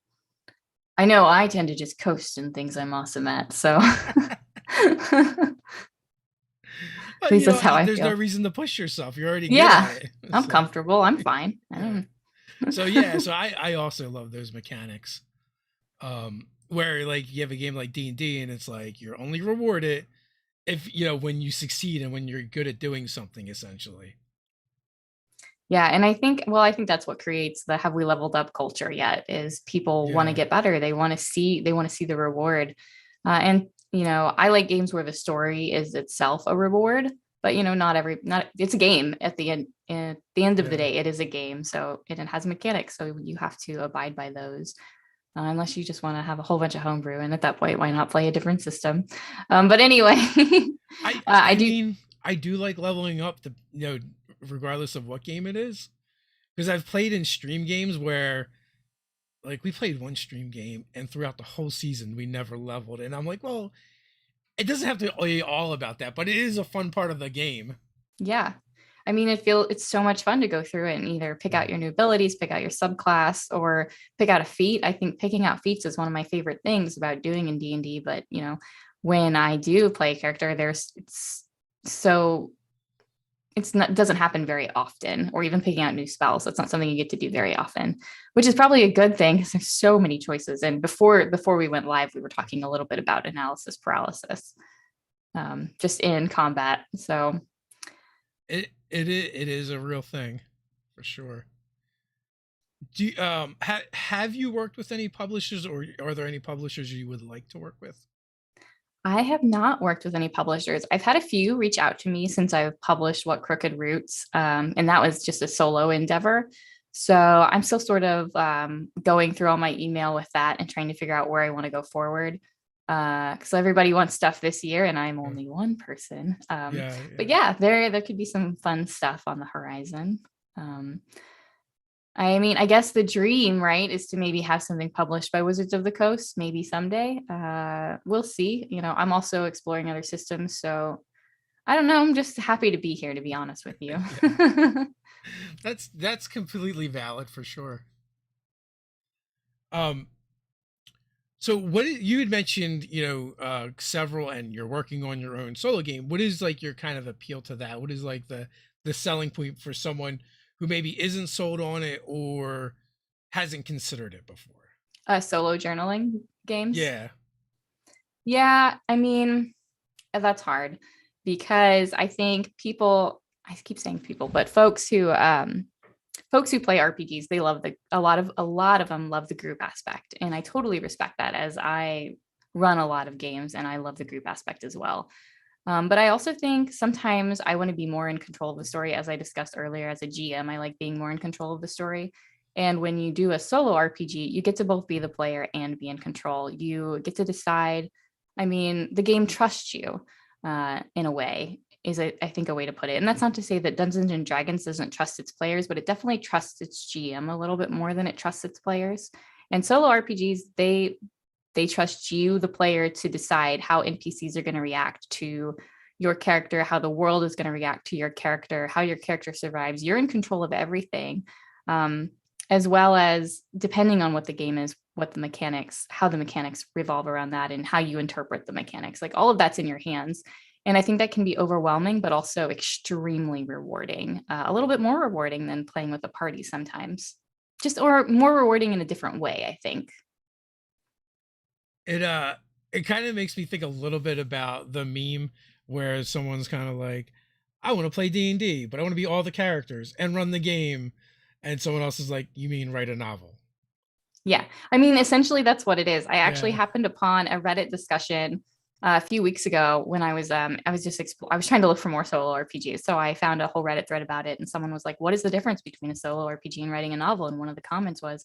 I know I tend to just coast in things I'm awesome at. So at Well, least that's how I there's no feel. reason to push yourself. You're already good at Yeah. it. I'm So comfortable. I'm fine. I yeah. don't So yeah, so I also love those mechanics. Where like you have a game like D&D and it's like you're only rewarded if when you succeed and when you're good at doing something essentially. Yeah, and I think that's what creates the have we leveled up culture yet is people want to Yeah. get better. They want to see the reward. And I like games where the story is itself a reward, but not it's a game at the end of the Yeah. day, it is a game. So it has mechanics. So you have to abide by those. Unless you just want to have a whole bunch of homebrew, and at that point, why not play a different system? But anyway, I I I do. mean, I do like leveling up the regardless of what game it is, because I've played in stream games where like we played one stream game and throughout the whole season we never leveled, and I'm like, well, it doesn't have to be all about that, but it is a fun part of the game. Yeah. I mean, it's so much fun to go through it and either pick out your new abilities, pick out your subclass, or pick out a feat. I think picking out feats is one of my favorite things about doing in D&D. But when I do play a character, so it's not doesn't happen very often, or even picking out new spells. That's not something you get to do very often, which is probably a good thing because there's so many choices. And before we went live, we were talking a little bit about analysis paralysis, just in combat. So It is a real thing for sure. Do you, have you worked with any publishers, or are there any publishers you would like to work with? I have not worked with any publishers. I've had a few reach out to me since I've published What Crooked Roots, and that was just a solo endeavor. So I'm still sort of going through all my email with that and trying to figure out where I want to go forward. Because everybody wants stuff this year, and I'm Yeah, only one person. yeah, But yeah. yeah, there could be some fun stuff on the horizon. Um, I mean, I guess the dream, right, is to maybe have something published by Wizards of the Coast, maybe someday. We'll see. I'm also exploring other systems. So I don't know. I'm just happy to be here, to be honest with you. Yeah. That's completely valid for sure. Um, so you had mentioned, several, and you're working on your own solo game. What is like your kind of appeal to that? What is like the selling point for someone who maybe isn't sold on it or hasn't considered it before? Solo journaling games. Yeah. Yeah. I mean, that's hard because I think I keep saying people, but folks who play RPGs, they love a lot of them love the group aspect. And I totally respect that as I run a lot of games and I love the group aspect as well. But I also think sometimes I want to be more in control of the story. As I discussed earlier, as a GM, I like being more in control of the story. And when you do a solo RPG, you get to both be the player and be in control. You get to decide. I mean, the game trusts you in a way, I think a way to put it. And that's not to say that Dungeons and Dragons doesn't trust its players, but it definitely trusts its GM a little bit more than it trusts its players. And solo RPGs, they trust you, the player, to decide how NPCs are going to react to your character, how the world is going to react to your character, how your character survives. You're in control of everything, as well as depending on what the game is, how the mechanics revolve around that, and how you interpret the mechanics. Like all of that's in your hands. And I think that can be overwhelming, but also extremely rewarding, a little bit more rewarding than playing with a party sometimes. just or more rewarding in a different way, I think. It it kind of makes me think a little bit about the meme where someone's kind of like, I want to play D&D, but I want to be all the characters and run the game, and someone else is like, you mean write a novel? Yeah. I mean, essentially that's what it is. I actually Yeah. happened upon a Reddit discussion a few weeks ago when I was just I was trying to look for more solo RPGs. So I found a whole Reddit thread about it and someone was like, "What is the difference between a solo RPG and writing a novel?" And one of the comments was,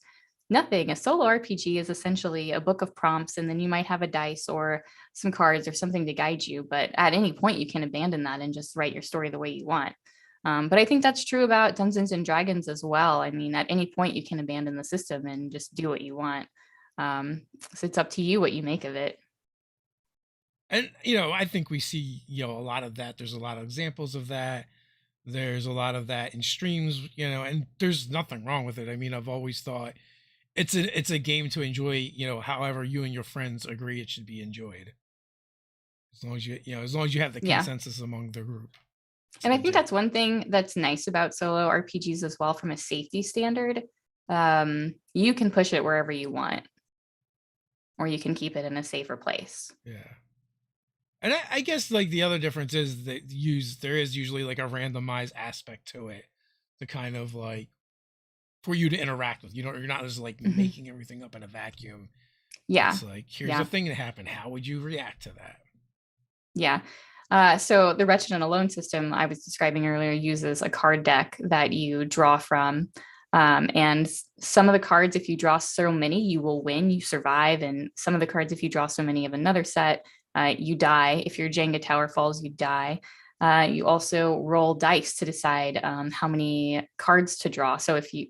"Nothing. A solo RPG is essentially a book of prompts and then you might have a dice or some cards or something to guide you, but at any point you can abandon that and just write your story the way you want." But I think that's true about Dungeons and Dragons as well. I mean, at any point you can abandon the system and just do what you want. So it's up to you what you make of it. And I think we see a lot of that. There's a lot of examples of that. There's a lot of that in streams, and there's nothing wrong with it. I mean, I've always thought it's a game to enjoy, however you and your friends agree it should be enjoyed. As long as as long as you have the Yeah. consensus among the group. It's And I think legit. that's one thing that's nice about solo RPGs as well from a safety standard. You can push it wherever you want, or you can keep it in a safer place. Yeah. And I guess like the other difference is that there is usually like a randomized aspect to it to kind of like for you to interact with. You're not just like Mhm. making everything up in a vacuum. Yeah. It's like here's a Yeah. thing that happened. How would you react to that? Yeah. So the Wretched and Alone system I was describing earlier uses a card deck that you draw from. And some of the cards, if you draw so many, you will win, you survive. And some of the cards, if you draw so many of another set, you die. If your Jenga tower falls, you die. You also roll dice to decide how many cards to draw. So if you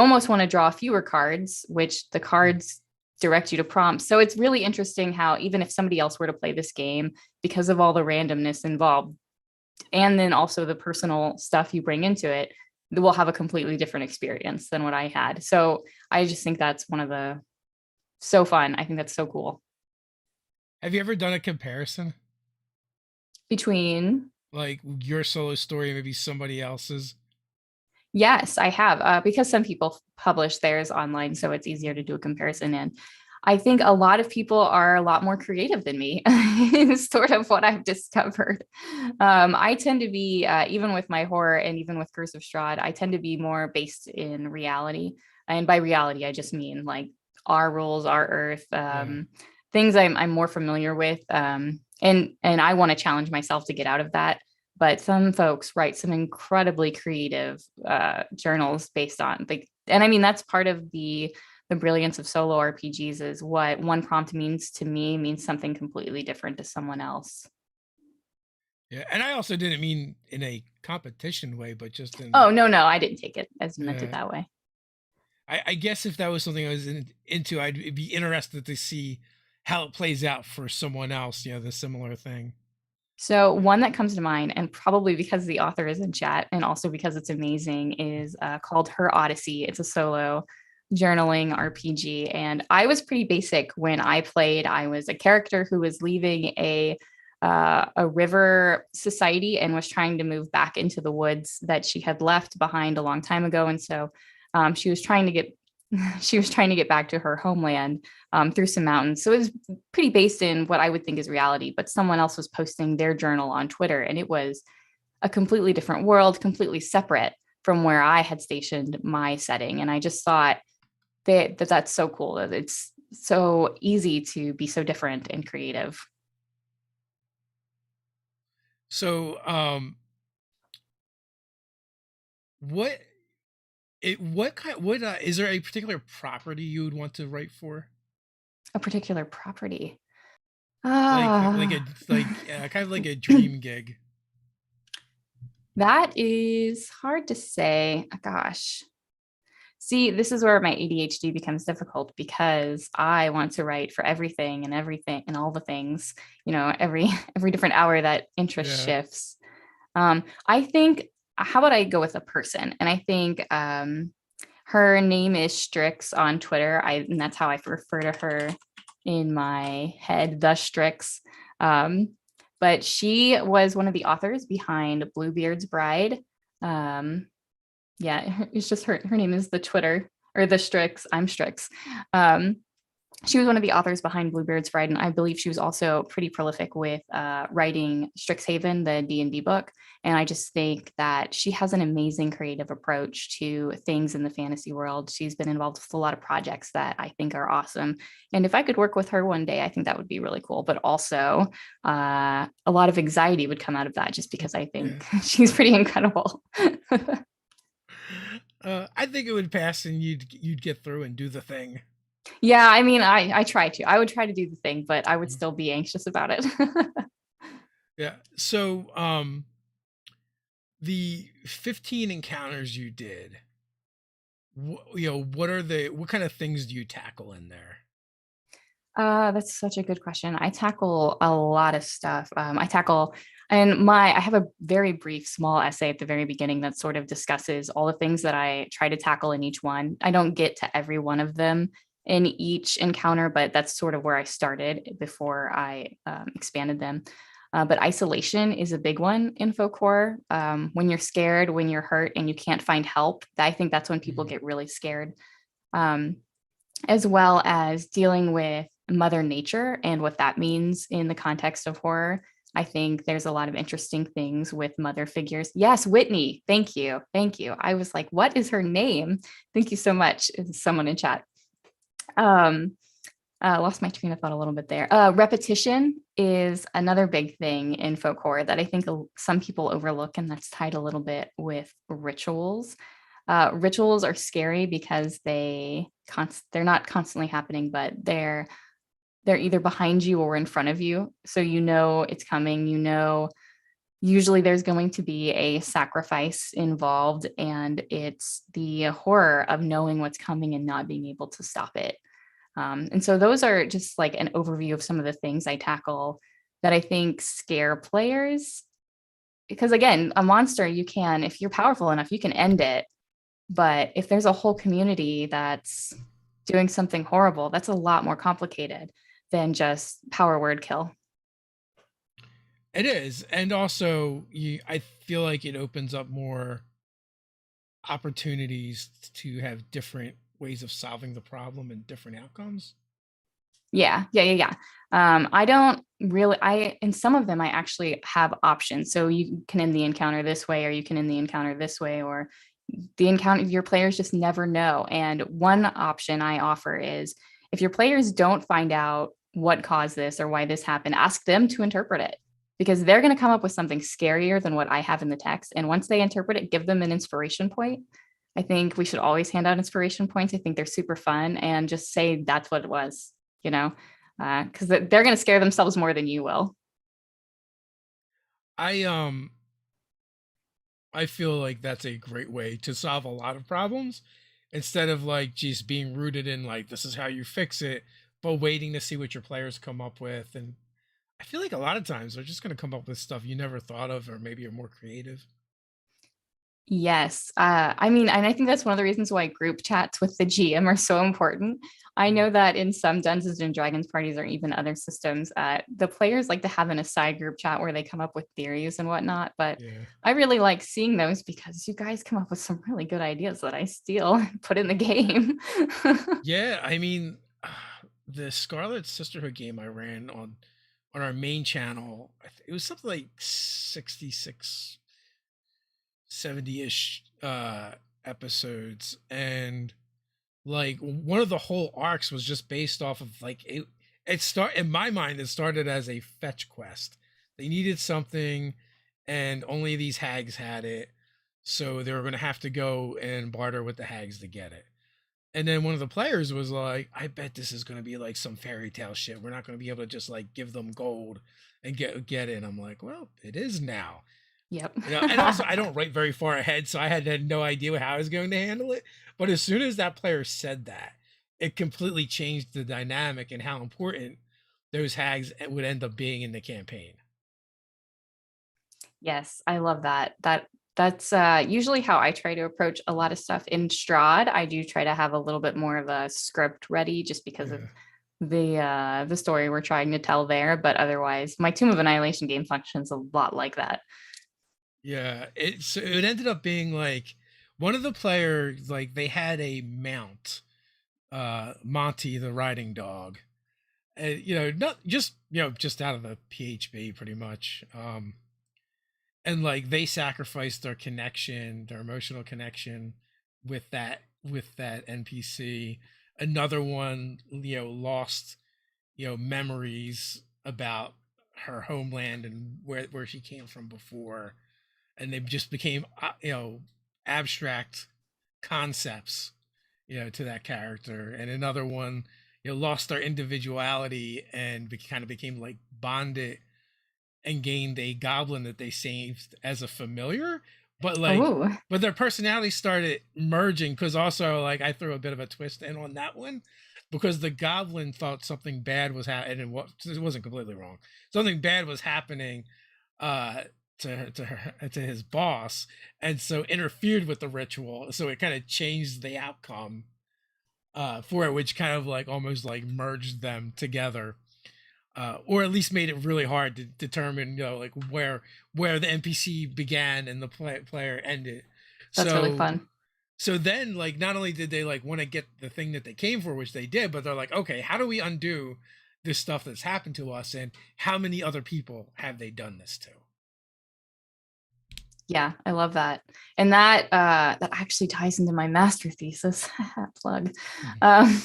almost want to draw fewer cards, which the cards direct you to prompts. So it's really interesting how even if somebody else were to play this game, because of all the randomness involved, and then also the personal stuff you bring into it, will have a completely different experience than what I had. So I just think that's one of the so fun. I think that's so cool. Have you ever done a comparison? Between Like your solo story and maybe somebody else's? Yes, I have, because some people publish theirs online, so it's easier to do a comparison. And I think a lot of people are a lot more creative than me, is sort of what I've discovered. I tend to be, even with my horror and even with Curse of Strahd, I tend to be more based in reality. And by reality, I just mean like our rules, our earth, Yeah. things I'm more familiar with. And I want to challenge myself to get out of that, but some folks write some incredibly creative journals based on like, and I mean that's part of the brilliance of solo RPGs is what one prompt means to me means something completely different to someone else. Yeah. And I also didn't mean in a competition way, but just in Oh no, I didn't take it as meant it yeah. that way. I guess if that was something I was into, I'd be interested to see how it plays out for someone else, the similar thing. So one that comes to mind, and probably because the author is in chat, and also because it's amazing, is called Her Odyssey. It's a solo journaling RPG, and I was pretty basic when I played. I was a character who was leaving a river society and was trying to move back into the woods that she had left behind a long time ago, and so she was trying to get she was trying to get back to her homeland through some mountains. So it was pretty based in what I would think is reality, but someone else was posting their journal on Twitter, and it was a completely different world, completely separate from where I had stationed my setting. And I just thought that's so cool that it's so easy to be so different and creative. So, what what is there a particular property you would want to write for? A particular property. Like Ah, a kind of like a dream gig. that is hard to say. Gosh. See, this is where my ADHD becomes difficult because I want to write for everything and all the things, every every different hour that interest Yeah. shifts. I think how about I go with a person? And I think her name is Strix on Twitter. And that's how I refer to her in my head, the Strix. Um, but she was one of the authors behind Bluebeard's Bride. Um, yeah, it's just her name is the Twitter or the Strix. I'm Strix. Um, she was one of the authors behind Bluebeard's Bride, and I believe she was also pretty prolific with writing Strixhaven, the D&D book. And I just think that she has an amazing creative approach to things in the fantasy world. She's been involved with a lot of projects that I think are awesome. And if I could work with her one day, I think that would be really cool. But also, a lot of anxiety would come out of that just because I Yeah. think she's pretty incredible. I think it would pass and you'd get through and do the thing. Yeah, I mean, I try to. I would try to do the thing, but I would Mhm. still be anxious about it. Yeah. So, the 15 encounters you did, what kind of things do you tackle in there? That's such a good question. I tackle a lot of stuff. I have a very brief, small essay at the very beginning that sort of discusses all the things that I try to tackle in each one. I don't get to every one of them in each encounter, but that's sort of where I started before I expanded them. But isolation is a big one in folk horror. When you're scared, when you're hurt, and you can't find help, I think that's when people Mhm. get really scared. Um, as well as dealing with Mother Nature and what that means in the context of horror. I think there's a lot of interesting things with mother figures. Yes, Whitney. Thank you. Thank you. I was like, what is her name? Thank you so much. Someone in chat. Um, lost my train of thought a little bit there. Repetition is another big thing in folk horror that I think some people overlook, and that's tied a little bit with rituals. Rituals are scary because they're not constantly happening, but they're either behind you or in front of you, so you know it's coming. You know, usually there's going to be a sacrifice involved, and it's the horror of knowing what's coming and not being able to stop it. And so those are just like an overview of some of the things I tackle that I think scare players. Because again, a monster, if you're powerful enough, you can end it. But if there's a whole community that's doing something horrible, that's a lot more complicated than just power word kill. It is. And also, I feel like it opens up more opportunities to have different ways of solving the problem and different outcomes. Yeah. I don't really, in some of them, I actually have options. So you can end the encounter this way, or you can end the encounter this way, or the encounter, your players just never know. And one option I offer is if your players don't find out what caused this or why this happened, ask them to interpret it, because they're going to come up with something scarier than what I have in the text. And once they interpret it, give them an inspiration point. I think we should always hand out inspiration points. I think they're super fun, and just say that's what it was, you know, because they're going to scare themselves more than you will. I um I feel like that's a great way to solve a lot of problems instead of like just being rooted in like this is how you fix it, but waiting to see what your players come up with. And I feel like a lot of times they're just going to come up with stuff you never thought of, or maybe are more creative. Yes. I mean, and I think that's one of the reasons why group chats with the GM are so important. I Mm. know that in some Dungeons and Dragons parties or even other systems, the players like to have an aside group chat where they come up with theories and whatnot. But Yeah. I really like seeing those because you guys come up with some really good ideas that I steal and put in the game. Yeah, I mean, the Scarlet Sisterhood game I ran on our main channel, it was something like 66, 70-ish episodes, and like one of the whole arcs was just based off of like it start in my mind it started as a fetch quest. They needed something and only these hags had it, so they were going to have to go and barter with the hags to get it. And then one of the players was like, I bet this is going to be like some fairy tale shit. We're not going to be able to just like give them gold and get it. And I'm like, well, it is now. Yep. And also I don't write very far ahead, so I had no idea how I was going to handle it. But as soon as that player said that, it completely changed the dynamic and how important those hags would end up being in the campaign. Yes, I love that. That's usually how I try to approach a lot of stuff in Strahd. I do try to have a little bit more of a script ready just because of Yeah. the story we're trying to tell there. But otherwise, my Tomb of Annihilation game functions a lot like that. Yeah. It ended up being like one of the players, like, they had a mount, Monty the riding dog. Not just, just out of the PHB pretty much. And like they sacrificed their connection, their emotional connection with that NPC. Another one, lost, memories about her homeland and where she came from before, and they just became abstract concepts, to that character. And another one, lost their individuality and kind of became like bonded and gained a goblin that they saved as a familiar, but like Oh, but their personalities started merging, because also like I threw a bit of a twist in on that one, because the goblin thought something bad was happening, and it wasn't completely wrong. Something bad was happening uh to his boss, and so interfered with the ritual, so it kind of changed the outcome for it, which kind of like almost like merged them together, or at least made it really hard to determine, like where the NPC began and the player ended. that's really So fun. so then, like, not only did they like want to get the thing that they came for, which they did, but they're like, okay, how do we undo this stuff that's happened to us, and how many other people have they done this to? Yeah, I love that. And that actually ties into my master thesis. Plug. Um,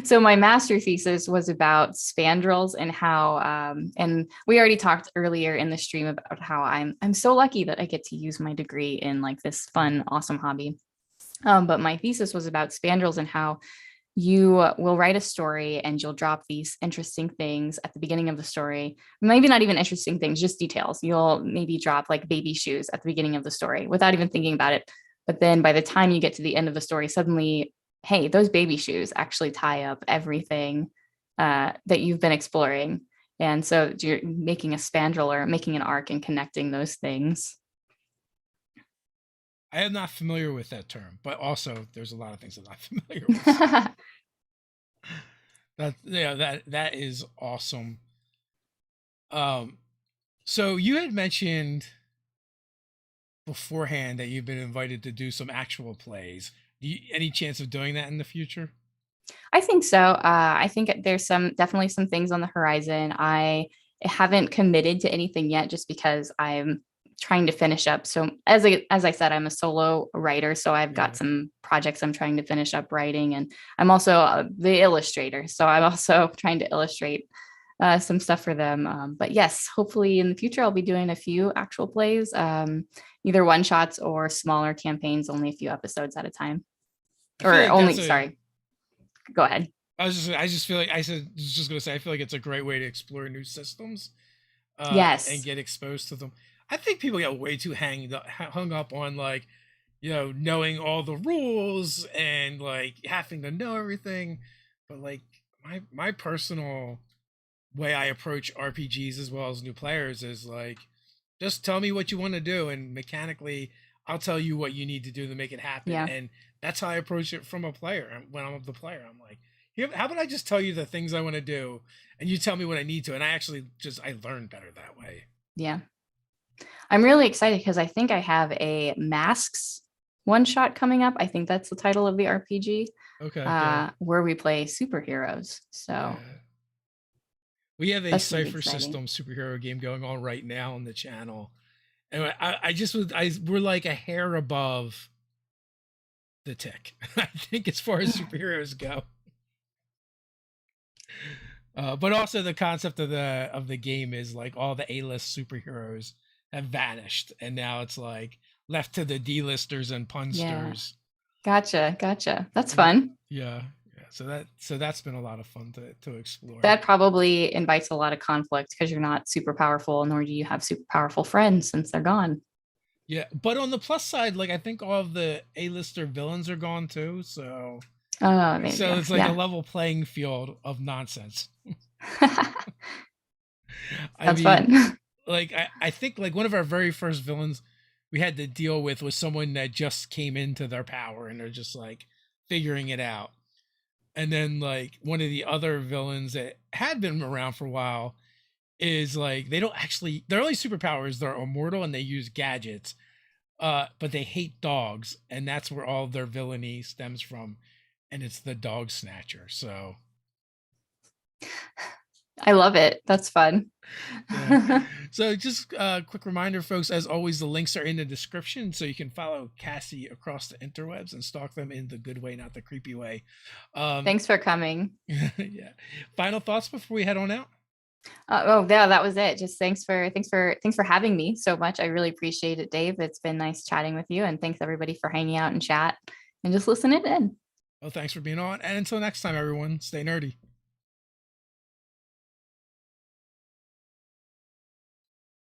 so my master thesis was about spandrels and how and we already talked earlier in the stream about how I'm so lucky that I get to use my degree in like this fun, awesome hobby. But my thesis was about spandrels and how you will write a story and you'll drop these interesting things at the beginning of the story. Maybe not even interesting things, just details. You'll maybe drop like baby shoes at the beginning of the story without even thinking about it. But then by the time you get to the end of the story, suddenly, hey, those baby shoes actually tie up everything that you've been exploring. And so you're making a spandrel or making an arc and connecting those things. I am not familiar with that term, but also there's a lot of things I'm not familiar with. So that is awesome. Um, so you had mentioned beforehand that you've been invited to do some actual plays. Any chance of doing that in the future? I think so. I think there's definitely some things on the horizon. I haven't committed to anything yet just because I'm trying to finish up. So as I said, I'm a solo writer, so I've got Yeah. some projects I'm trying to finish up writing, and I'm also the illustrator. So I'm also trying to illustrate some stuff for them. But yes, hopefully in the future I'll be doing a few actual plays, either one shots or smaller campaigns, only a few episodes at a time. I feel Or like that's only, a sorry, go ahead. I just feel like was just gonna say, I feel like it's a great way to explore new systems, and Yes. get exposed to them. I think people get way too hung up on like, knowing all the rules and like having to know everything, but like my personal way I approach RPGs as well as new players is like, just tell me what you want to do, and mechanically I'll tell you what you need to do to make it happen. Yeah. And that's how I approach it from a player. When I'm the player, I'm like, here, how about I just tell you the things I want to do, and you tell me what I need to, and I learn better that way. Yeah. I'm really excited because I think I have a Masks one shot coming up. I think that's the title of the RPG, Okay, yeah, where we play superheroes. So yeah. We have a that's going to be Cipher exciting. System superhero game going on right now on the channel, and I just was I we're like a hair above the tick. I think as far as superheroes go. But also the concept of the game is like all the A-list superheroes have vanished, and now it's like left to the D-listers and Yeah. punsters. Gotcha. Gotcha. That's Yeah, fun. yeah, yeah. So that's been a lot of fun to explore. That probably invites a lot of conflict because you're not super powerful, nor do you have super powerful friends since they're gone. Yeah, but on the plus side, like I think all of the A-lister villains are gone too, Oh, there you so go. it's like a Yeah. level playing field of nonsense. I That's mean, fun. like I think like one of our very first villains we had to deal with was someone that just came into their power and they're just like figuring it out. And then like one of the other villains that had been around for a while is like they don't actually, their only superpower is they're immortal and they use gadgets. but they hate dogs, and that's where all their villainy stems from, and it's the dog snatcher. So I love it. That's fun. yeah. So just a quick reminder, folks, as always, the links are in the description, so you can follow Cassie across the interwebs and stalk them in the good way, not the creepy way. Thanks for coming. Yeah. Final thoughts before we head on out? Oh yeah, that was it. Just thanks for having me so much. I really appreciate it, Dave. It's been nice chatting with you, and thanks everybody for hanging out and chat and just listening in. Well, thanks for being on, and until next time, everyone, stay nerdy.